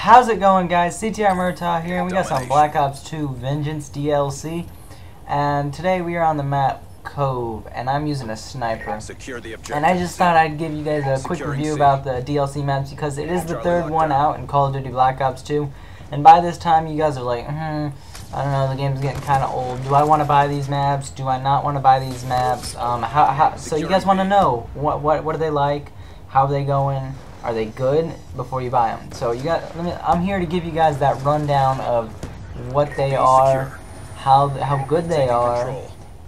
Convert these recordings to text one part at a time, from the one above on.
How's it going, guys? CTR Murtaugh here, and we got some Black Ops 2 Vengeance DLC. And today we are on the map Cove, and I'm using a sniper. And I just thought I'd give you guys a quick review about the DLC maps because it is the third one out in Call of Duty Black Ops 2. And by this time, you guys are like, I don't know, the game's getting kind of old. Do I want to buy these maps? Do I not want to buy these maps? So you guys want to know what are they like? How are they going? Are they good before you buy them? So I'm here to give you guys that rundown of what they are, how good they are,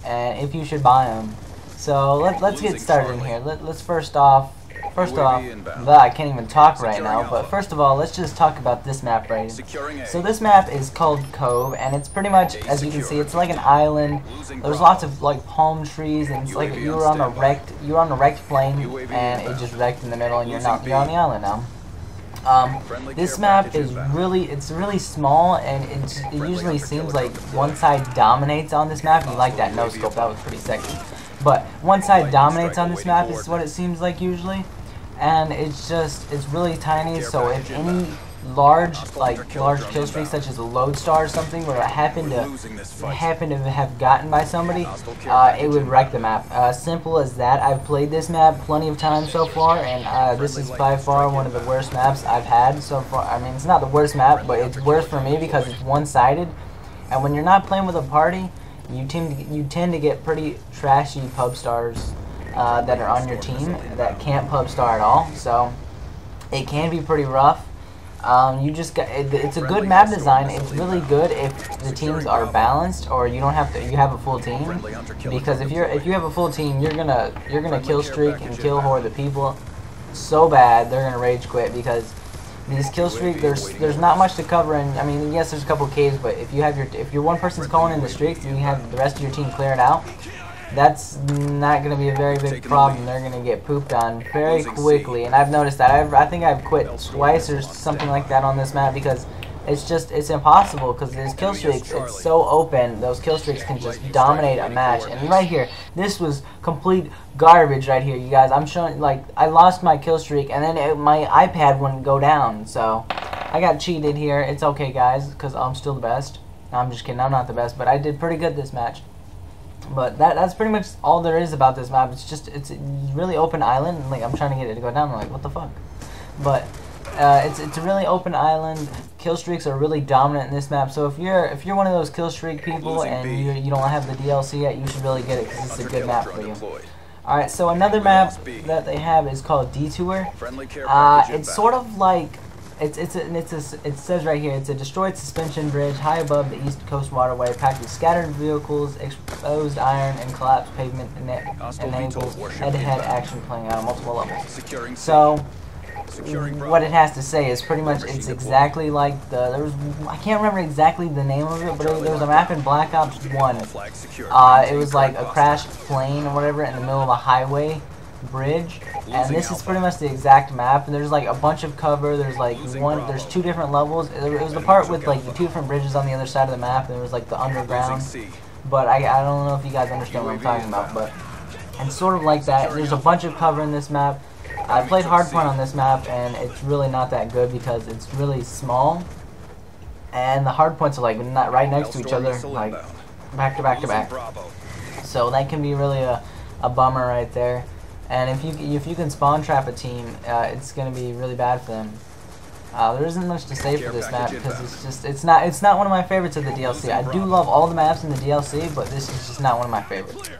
and if you should buy them. So let's get started in here. Let's first off, I can't even talk right now, but first of all, let's just talk about this map right here. So this map is called Cove, and it's pretty much, as you can see, it's like an island. There's lots of like palm trees, and it's like you're on a wrecked plane, and it just wrecked in the middle, and you're on the island now. This map is really small, and it usually seems like one side dominates on this map. You like that no scope? That was pretty sexy. But one side dominates on this map is what it seems like usually, and it's really tiny. So if any large kill streak such as a Lodestar or something were to happen to have gotten by somebody, it would wreck the map. Simple as that. I've played this map plenty of times so far, and this is by far one of the worst maps I've had so far. I mean, it's not the worst map, but it's worse for me because it's one-sided, and when you're not playing with a party, you tend to get pretty trashy pub stars that are on your team that can't pub star at all. So it can be pretty rough. It's a good map design. It's really good if the teams are balanced, or you have a full team. Because if you have a full team, you're gonna kill streak and kill horde the people so bad they're gonna rage quit, because these kill streak, there's not much to cover, and I mean, yes, there's a couple caves, but if your one person's calling in the streaks and you have the rest of your team cleared out, that's not going to be a very big problem. They're going to get pooped on very quickly, and I've noticed that. I think I've quit twice or something like that on this map because it's impossible, because these kill streaks, it's so open. Those kill streaks can just dominate a match. And right here, this was complete garbage right here, you guys. I'm showing, like, I lost my kill streak, and then my iPad wouldn't go down. So I got cheated here. It's okay, guys, because I'm still the best. No, I'm just kidding. I'm not the best, but I did pretty good this match. But that's pretty much all there is about this map. It's a really open island, and like I'm trying to get it to go down. I'm like, what the fuck? But it's a really open island. Kill streaks are really dominant in this map. So if you're one of those kill streak people and you don't have the DLC yet, you should really get it, because it's a good map for you. All right, so another map that they have is called Detour. It's sort of like it says right here, it's a destroyed suspension bridge high above the East Coast Waterway, packed with scattered vehicles, exposed iron, and collapsed pavement, and enables head-to-head action playing out on multiple levels. So what it has to say is pretty much it's exactly like I can't remember exactly the name of it, but there was a map in Black Ops 1. It was like a crashed plane or whatever in the middle of a highway bridge, and this is pretty much the exact map. And there's like a bunch of cover. There's two different levels. It was the part with like the two different bridges on the other side of the map, and there was like the underground. But I don't know if you guys understand what I'm talking about, but it's sort of like that. There's a bunch of cover in this map. I played Hardpoint on this map, and it's really not that good because it's really small, and the hardpoints are like not right next to each other, like back to back to back. So that can be really a bummer right there. And if you can spawn trap a team, it's going to be really bad for them. There isn't much to say for this map because it's not one of my favorites of the DLC. I do love all the maps in the DLC, but this is just not one of my favorites.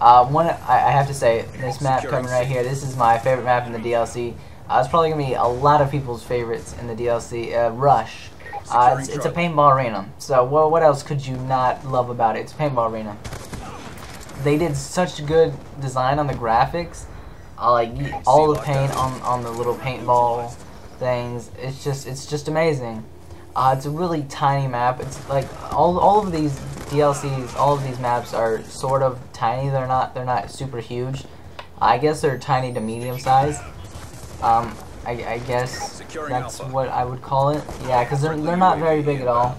I have to say, this map coming right here, this is my favorite map in the DLC. It's probably going to be a lot of people's favorites in the DLC. Rush. It's a paintball arena. So what else could you not love about it? It's a paintball arena. They did such good design on the graphics, like all the paint on the little paintball things. It's just amazing. It's a really tiny map. It's like all of these DLCs, all of these maps are sort of tiny. They're not super huge. I guess they're tiny to medium size. I guess that's what I would call it. Yeah, because they're not very big at all.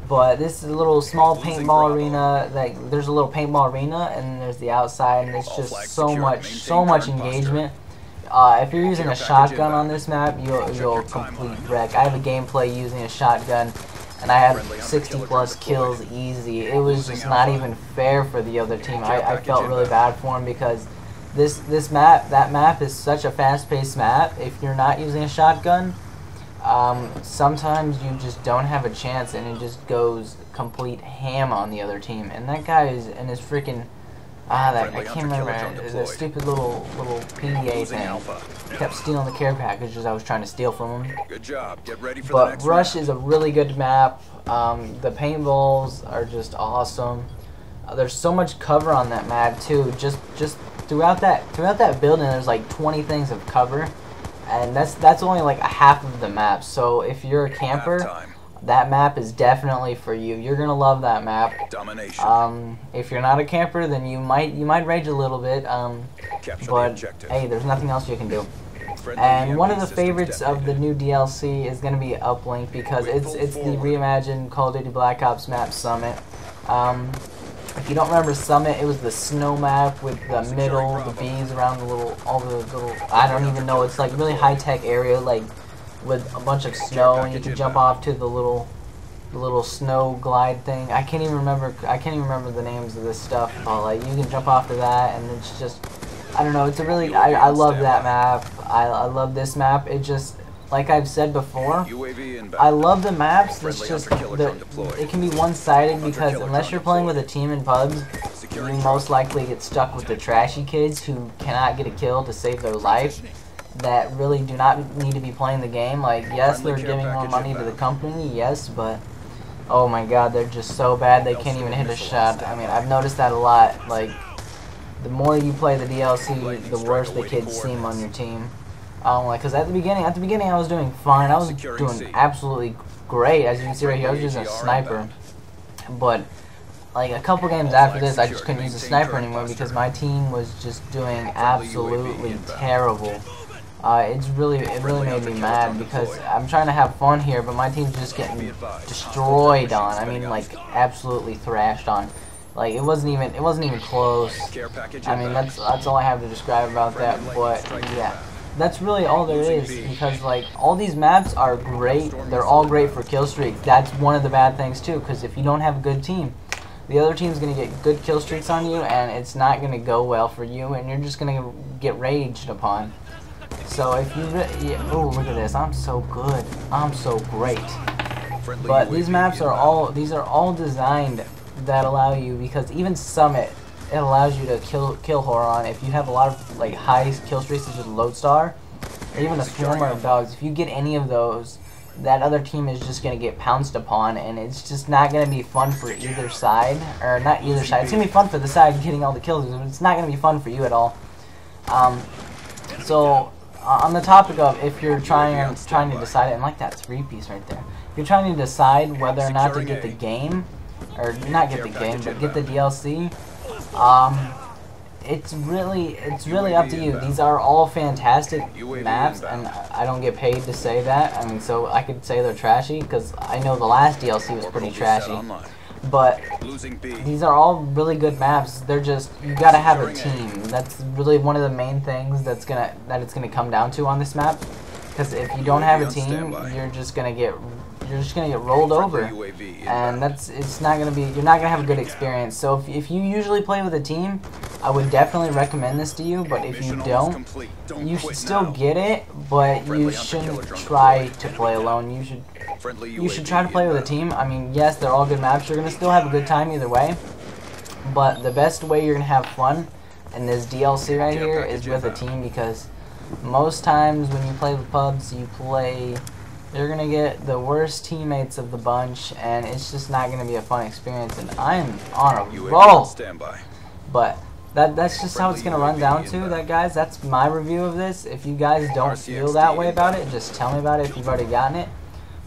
But this is a little small paintball arena. Like, there's a little paintball arena, and there's the outside, and it's just so much engagement. if you're using a shotgun on this map, you'll complete wreck. I have a gameplay using a shotgun, and I had 60 plus kills easy. It was just not even fair for the other team. I felt really bad for them because that map is such a fast-paced map. If you're not using a shotgun, sometimes you just don't have a chance, and it just goes complete ham on the other team. And that guy is in his freaking I can't remember the stupid little PDA thing. Kept stealing the care packages I was trying to steal from him. Good job. Get ready for but the next Rush round. is a really good map. The paintballs are just awesome. There's so much cover on that map too. Just throughout that building, there's like 20 things of cover, and that's only like a half of the map. So if you're a camper, that map is definitely for you. You're gonna love that map. Domination. If you're not a camper, then you might rage a little bit. But hey, there's nothing else you can do. And one of the favorites of the new DLC is gonna be Uplink because it's the reimagined Call of Duty Black Ops map Summit. If you don't remember Summit, it was the snow map with the middle, the bees around all the little, I don't even know, it's like really high-tech area, like with a bunch of snow, and you can jump off to the little snow glide thing. I can't even remember the names of this stuff, but like you can jump off to that, and it's just, I don't know, it's a really, I love that map. I love this map. It just, like I've said before, I love the maps. It's just it can be one-sided because unless you're playing with a team in pubs, you most likely get stuck with the trashy kids who cannot get a kill to save their life, that really do not need to be playing the game. Like, yes, they're giving more money to the company, yes, but oh my god, they're just so bad they can't even hit a shot. I mean, I've noticed that a lot. Like, the more you play the DLC, the worse the kids seem on your team. Like, cause at the beginning I was doing fine. I was doing absolutely great. As you can see right here, I was using a sniper. But like a couple games after this, I just couldn't use a sniper anymore because my team was just doing absolutely terrible. It really made me mad because I'm trying to have fun here, but my team's just getting destroyed on. I mean, like absolutely thrashed on. Like it wasn't even close. I mean, that's all I have to describe about that. But yeah. That's really all there is, because like all these maps are great. They're all great for kill streaks. That's one of the bad things too, because if you don't have a good team, the other team's gonna get good kill streaks on you, and it's not gonna go well for you, and you're just gonna get raged upon. So if you oh, look at this, I'm so good, I'm so great. But these maps are all designed that allow you, because even Summit, it allows you to kill horror on. If you have a lot of like high kill streaks such as Lodestar, or even a Swarmer of Dogs, if you get any of those, that other team is just gonna get pounced upon, and it's just not gonna be fun for either side, or not either side. It's gonna be fun for the side getting all the kills, but it's not gonna be fun for you at all. So on the topic of if you're trying to decide, and like that 3-piece right there, if you're trying to decide whether or not to get the game, or not get the game, but get the DLC. It's really up to you. These are all fantastic maps, and I don't get paid to say that. I mean, so I could say they're trashy because I know the last DLC was pretty trashy. But these are all really good maps. They're just, you gotta have a team. That's really one of the main things that it's gonna come down to on this map. Because if you don't have a team, you're just gonna get rolled over, and it's not gonna be, you're not gonna have a good experience. So if you usually play with a team, I would definitely recommend this to you. But if you don't, you should still get it, but you shouldn't try to play alone. You should try to play with a team. I mean, yes, they're all good maps. You're gonna still have a good time either way. But the best way you're gonna have fun in this DLC right here is with a team, because most times when you play with pubs, you're gonna get the worst teammates of the bunch, and it's just not gonna be a fun experience. And I'm on a roll. But that's just how it's gonna run down to that, guys. That's my review of this. If you guys don't feel that way about it, just tell me about it if you've already gotten it.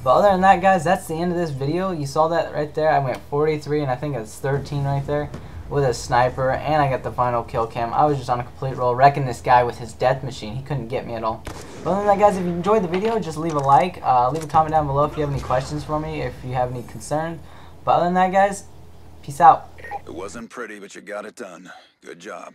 But other than that, guys, that's the end of this video. You saw that right there. I went 43, and I think it's 13 right there with a sniper, and I got the final kill cam. I was just on a complete roll, wrecking this guy with his death machine. He couldn't get me at all. But other than that, guys, if you enjoyed the video, just leave a like. Leave a comment down below if you have any questions for me, if you have any concerns. But other than that, guys, peace out. It wasn't pretty, but you got it done. Good job.